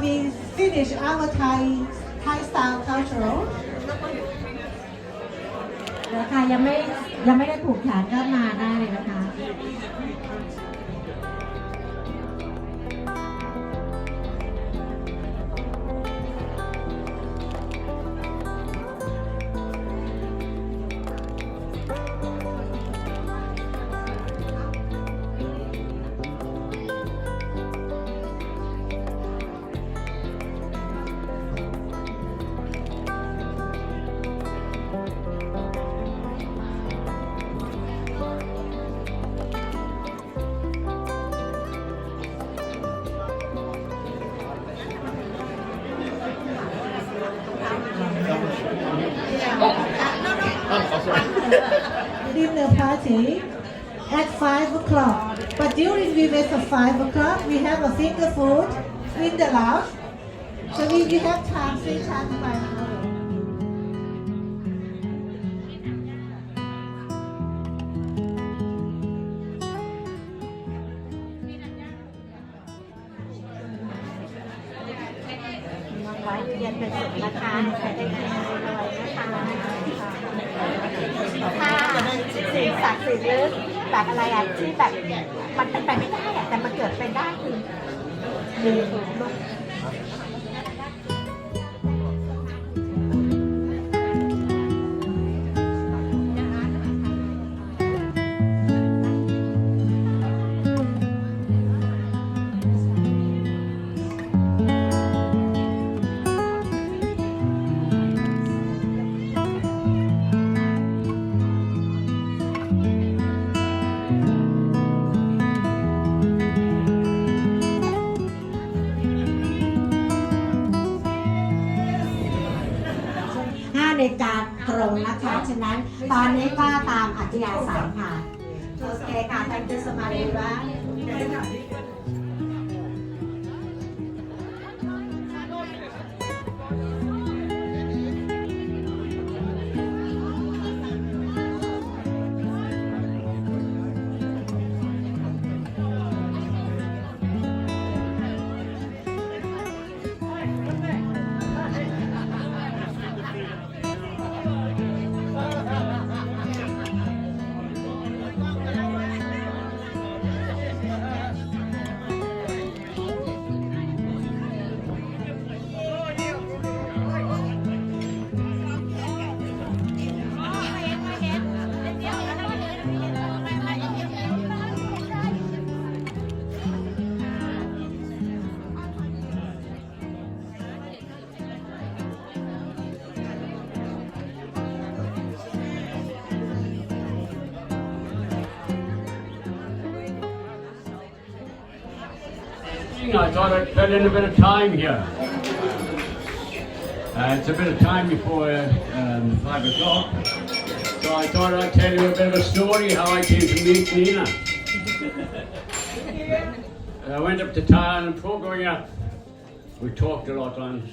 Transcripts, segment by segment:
we finish our Thai style cultural นะคะยังไม่ได้ผูกแขนก็มาได้เลยนะคะ dinner party at 5 o'clock. But during we wait for 5 o'clock, we have a finger food in the lounge. So we have time, free time to buy the ไว้เรียนเป็นสุดนะคะใช้ได้ดีเลยนะคะถ้าสิ่งศักดิ์สิทธิ์หรือแบบอะไรอ่ะที่แบบมันเป็นไปไม่ได้อะแต่มันเกิดเป็นได้คือลูก ในการตรงนะคะฉะนั้นตอนนี้ก็ตามอัธยาศัยค่ะโอเคค่ะ thank you so much ว่า I thought I'd fill in a bit of time here. It's a bit of time before 5 o'clock. So I thought I'd tell you a bit of a story how I came to meet Nina. I went up to Thailand and before going up, we talked a lot on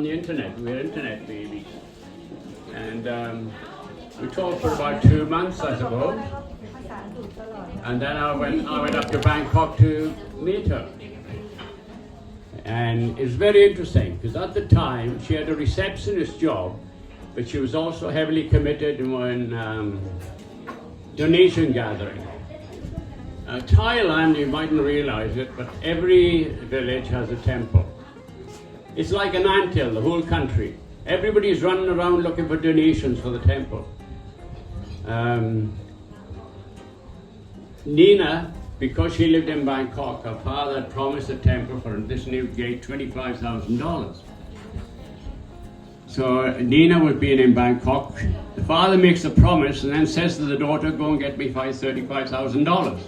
the internet. We were internet babies. And we talked for about 2 months, I suppose. And then I went up to Bangkok to meet her. And it was very interesting because at the time she had a receptionist job, but she was also heavily committed in donation gathering. Thailand, you mightn't realize it, but every village has a temple. It's like an anthill, the whole country. Everybody's running around looking for donations for the temple. Nina, because she lived in Bangkok, her father had promised the temple for this new gate $25,000. So Nina was being in Bangkok. The father makes a promise and then says to the daughter, go and get me $35,000.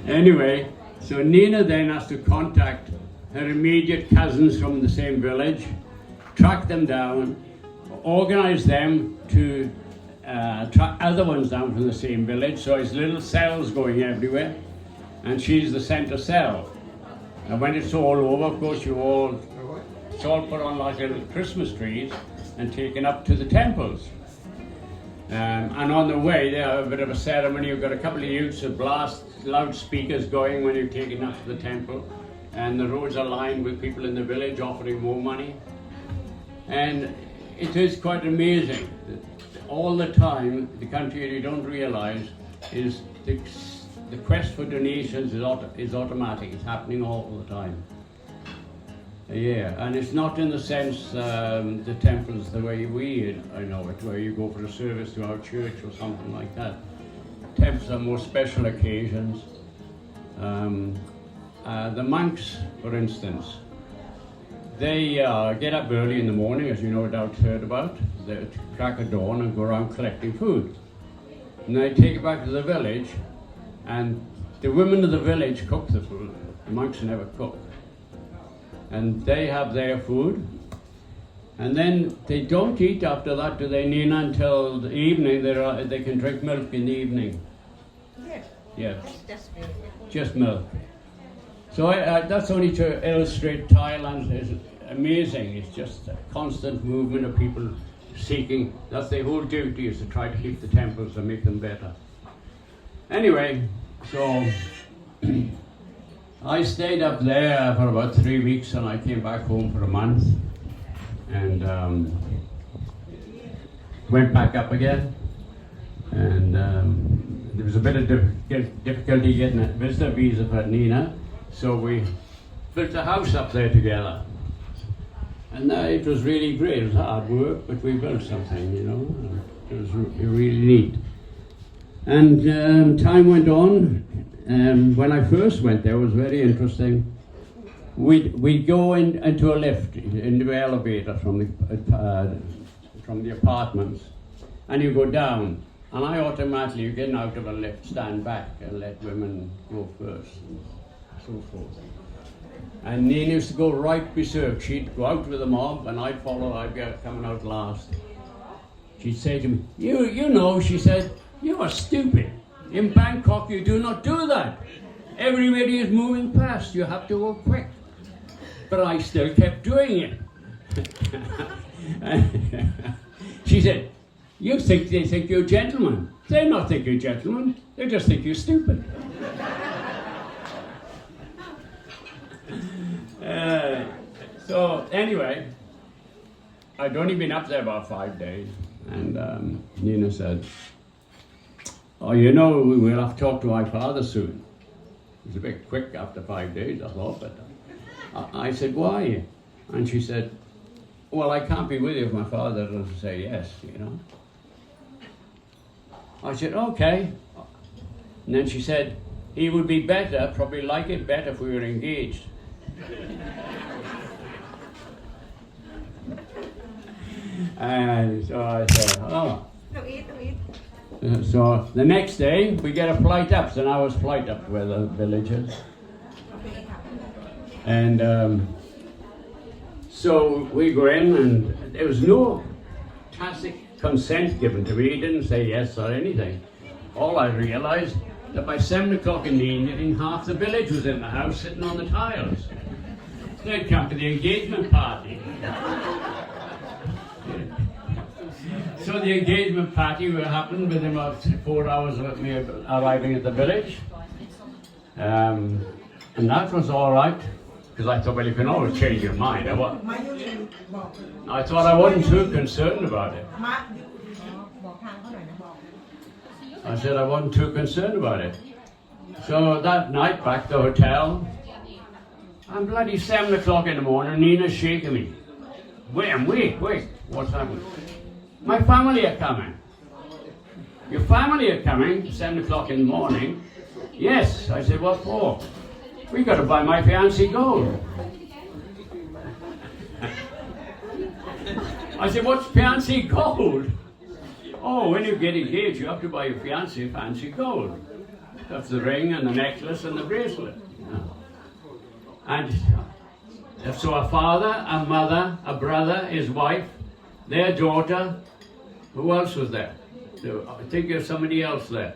Anyway, so Nina then has to contact her immediate cousins from the same village, track them down, organize them to track other ones down from the same village, so it's little cells going everywhere, and she's the center cell. And when it's all over, of course, it's all put on like little Christmas trees and taken up to the temples. And on the way, they have a bit of a ceremony. You've got a couple of youths with loudspeakers going when you're taken up to the temple. and the roads are lined with people in the village offering more money. And it is quite amazing that all the time, the country you don't realize is the quest for donations is automatic. It's happening all the time. Yeah, and it's not in the sense the temples the way I know it, where you go for a service to our church or something like that. Temples are more special occasions. The monks, for instance, they get up early in the morning, as you no doubt heard about. They crack of dawn and go around collecting food. And they take it back to the village, and the women of the village cook the food. The monks never cook. And they have their food, and then they don't eat after that, do they, Nina, until the evening. They can drink milk in the evening. Yes. Yes. Just milk. So that's only to illustrate Thailand is amazing. It's just a constant movement of people seeking. That's their whole duty, is to try to keep the temples and make them better. Anyway, so I stayed up there for about 3 weeks, and I came back home for a month, and went back up again. And there was a bit of difficulty getting a visitor visa for Nina, so we built a house up there together. And it was really great. It was hard work, but we built something, you know. It was really neat. And time went on. When I first went there, it was very interesting. We'd go into a lift, into the elevator from the apartments, and you go down. And I automatically, you get out of a lift, stand back and let women go first, and so forth. And Nina used to go right berserk. She'd go out with the mob, and I'd follow. I'd be coming out last. She'd say to me, "You know," she said, "you are stupid. In Bangkok, you do not do that. Everybody is moving past. You have to go quick." But I still kept doing it. She said, they think you're a gentleman. They not think you're a gentleman. They just think you're stupid." So anyway, I'd only been up there about 5 days, and Nina said, "Oh, you know, we'll have to talk to my father soon." It was a bit quick after 5 days, I thought, but I said, "Why?" And she said, "Well, I can't be with you if my father doesn't say yes, you know." I said, "Okay." And then she said, "He would be better, probably like it better if we were engaged." And so I said, "Oh." No eat. So the next day, we get a flight up. It's an hour's flight up to where the village is. And so we go in, and there was no tacit consent given to me. He didn't say yes or anything. All I realized that by 7 o'clock in the evening, half the village was in the house sitting on the tiles. They'd come to the engagement party. So the engagement party happened within about 4 hours of me arriving at the village. And that was all right, because I thought, well, you can always change your mind. I thought I wasn't too concerned about it. I said I wasn't too concerned about it. So that night, back to the hotel, I'm bloody 7 o'clock in the morning, Nina's shaking me. Wait, what's happening? My family are coming. Your family are coming, 7 o'clock in the morning? Yes. I said, what for? We got to buy my fiancé gold. I said, what's fiancé gold? Oh, when you get engaged, you have to buy your fiancé fancy gold. That's the ring and the necklace and the bracelet. You know. And so a father, a mother, a brother, his wife, their daughter, who else was there? I think there's somebody else there.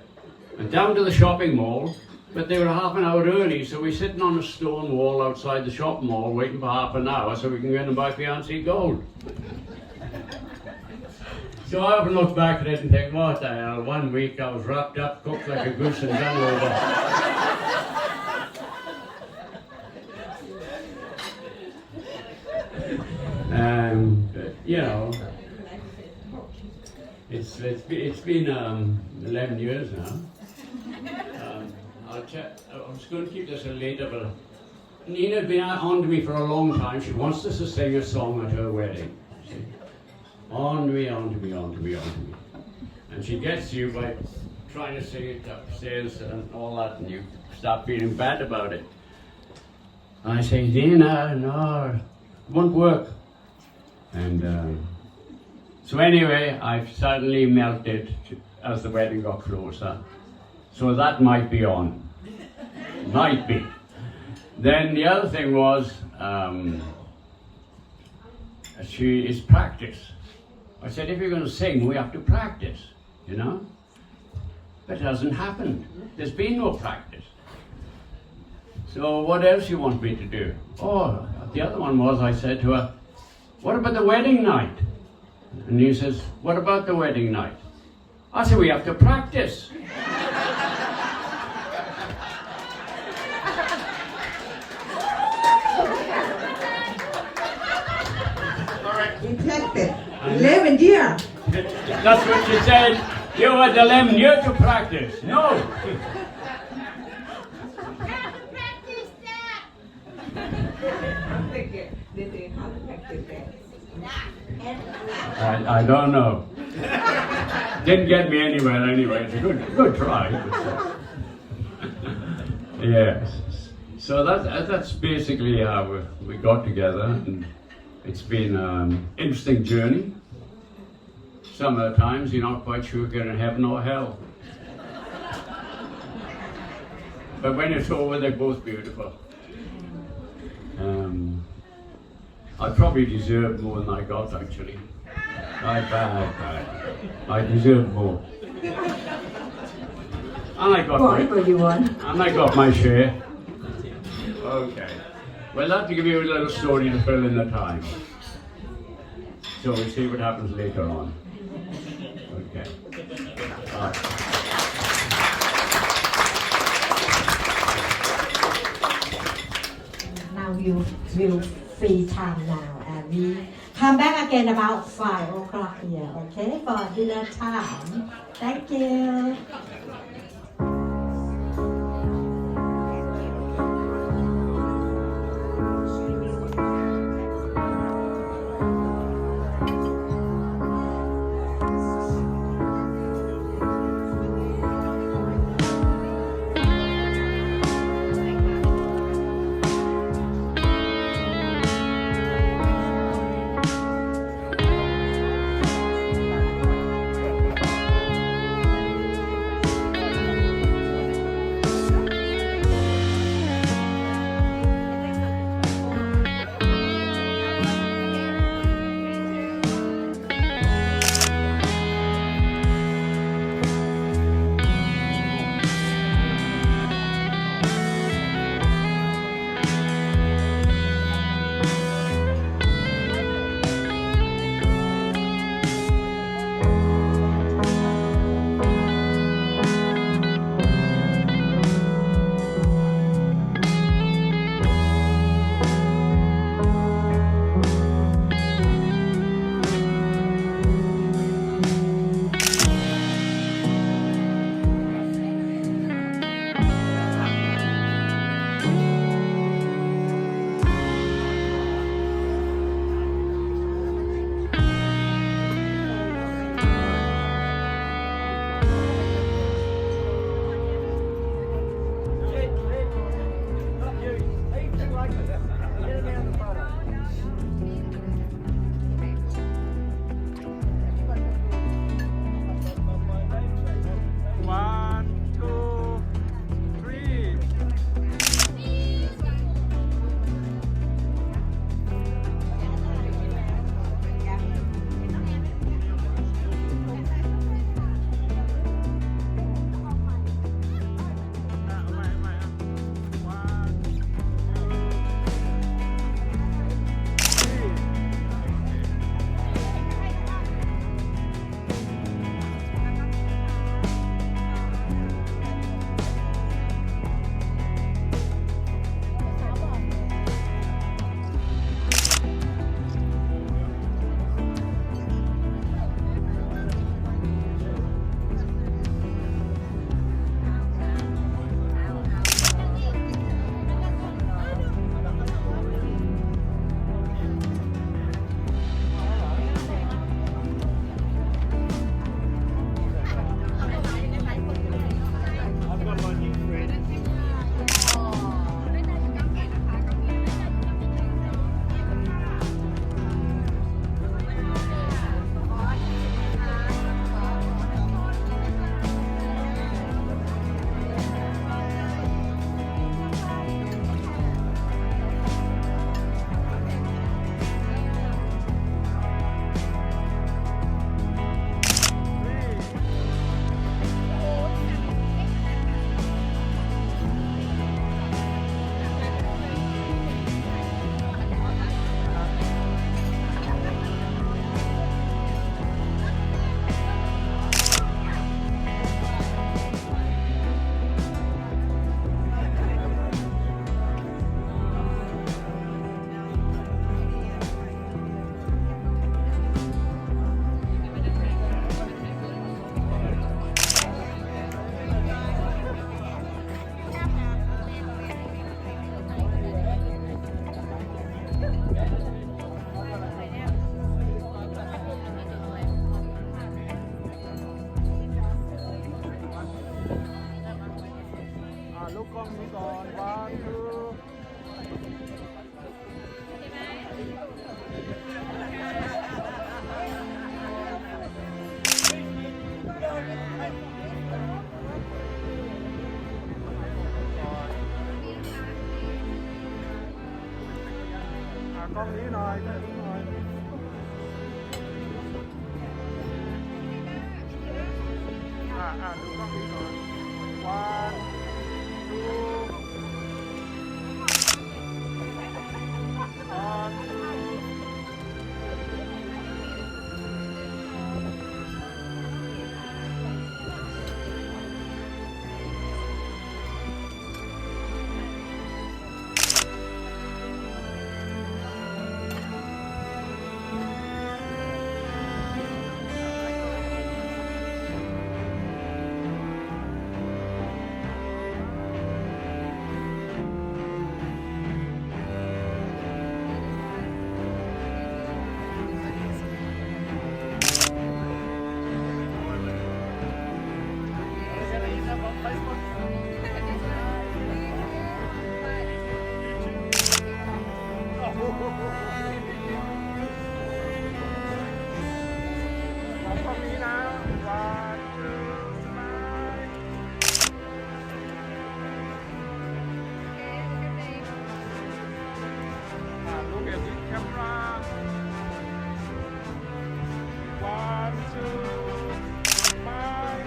And down to the shopping mall, but they were half an hour early, so we're sitting on a stone wall outside the shopping mall waiting for half an hour so we can go in and buy fiancé gold. So I often look back at it and think, what the hell, 1 week I was wrapped up, cooked like a goose and done over. You know, it's been 11 years now. I'm just going to keep this a later, but Nina's been on to me for a long time. She wants us to sing a song at her wedding. See? On to me. And she gets you by trying to sing it upstairs and all that, and you start feeling bad about it. And I say, Nina, no, it won't work. And so anyway, I suddenly melted as the wedding got closer. So that might be on. Might be. Then the other thing was, is practice. I said, if you're going to sing, we have to practice, you know? But it hasn't happened. There's been no practice. So what else you want me to do? Oh, the other one was, I said to her, what about the wedding night? And he says, what about the wedding night? I said, we have to practice. We practiced 11 years. That's what she said. You had 11 years to practice. No. I don't know. Didn't get me anywhere anyway. It's a good try. Yes. So that's basically how we got together, and it's been an interesting journey. Some of the times you're not quite sure if you're in heaven or hell. But when it's over, they're both beautiful. I probably deserved more than I got, actually. I deserved more. And I got my share. Okay. Well, I'll have to give you a little story to fill in the time. So we'll see what happens later on. Okay. Bye. Now we'll free time now, and we come back again about 5 o'clock here, okay, for dinner time. Thank you. ก่อนวางคือ กล้องนี้หน่อยกล้องนี้หน่อยดูกล้องนี้หน่อยวันดูวันกล้องนี้นะวันดูสบายลูกเอ็ดดิแคมราวันดูสบาย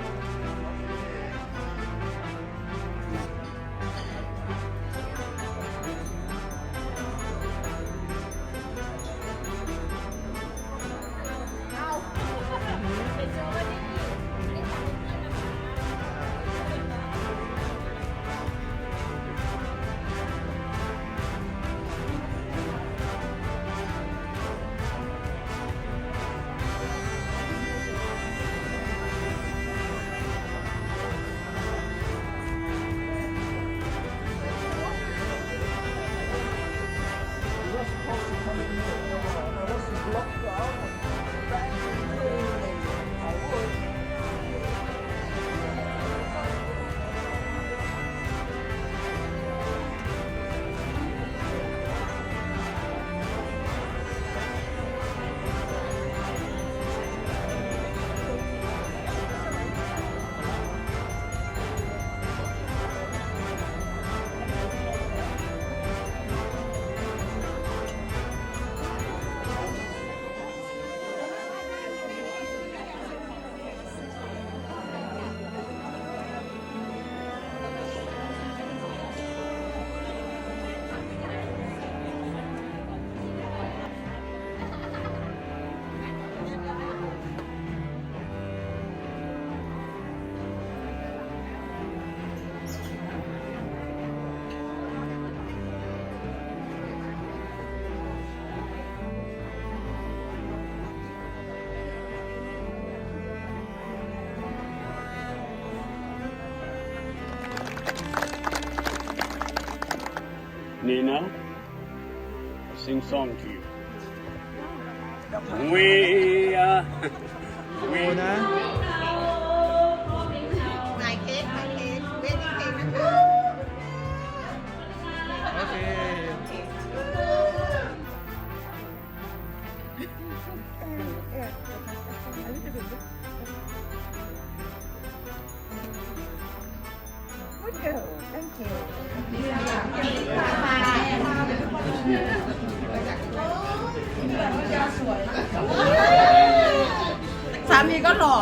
Nina, sing song to you. We are. We นะ นายเค้กนายเค้กเวทีเค้กนะคะ โอเค สามีก็หล่อ